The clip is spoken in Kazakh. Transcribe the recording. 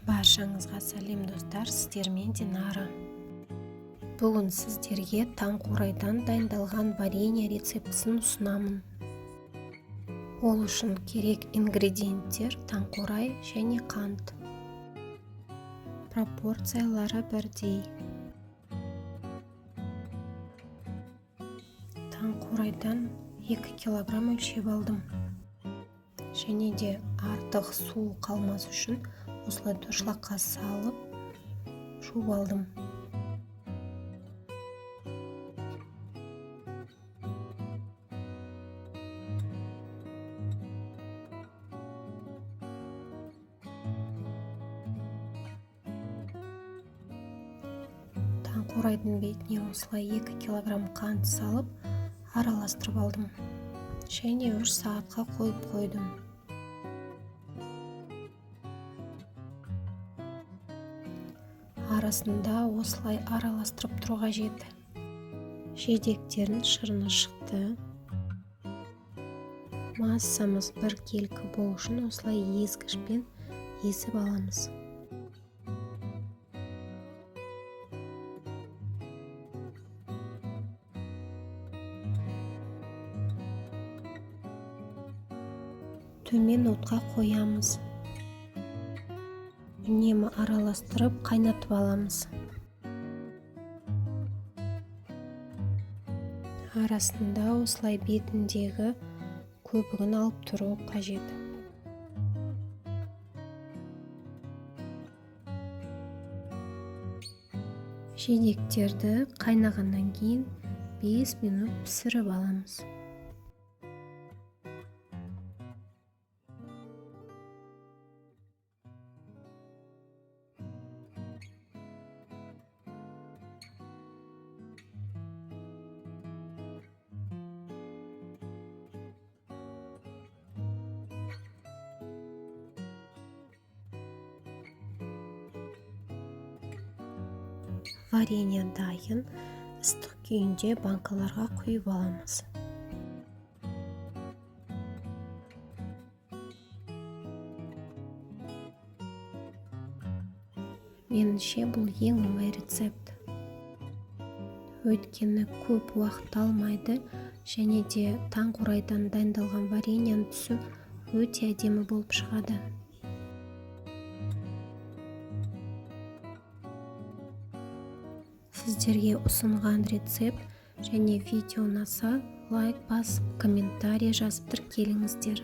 Баршаңызға сәлем достар, сіздермен Динара. Бүгін сіздерге таңқурайдан дайындалған варенье рецептісін ұсынамын. Ол үшін керек ингредиенттер таңқурай және қант. Пропорциялары бірдей. Таңқурайдан 2 килограмм өлшеп алдым. Және де артық су қалмас үшін осылай дұршылаққа салып жуып алдым. Таңқурайдың бетіне осылай 2 килограмм қант салып араластырып алдым. Және 3 сағатқа қойып қойдым. Арасында осылай араластырып тұру қажет. Жидектердің шырыны шықты. Массамыз бір келкі болу үшін осылай езгішпен езіп аламыз. Төмен отқа қоямыз. Үнемі араластырып қайнатып аламыз. Арасында осылай бетіндегі көбігін алып тұру қажет. Жидектерді қайнағаннан кейін 5 минут пісіріп аламыз. Варенье дайын, ыстық күйінде банкаларға құйып аламыз. Меніңше бұл ең оңай рецепт. Өйткені көп уақыт алмайды және де таңқурайдан дайындалған вареньенің түсі өте әдемі болып шығады. Сіздерге ұсынған рецепт және видео ұнаса, лайк басып, комментарий жазып келіңіздер.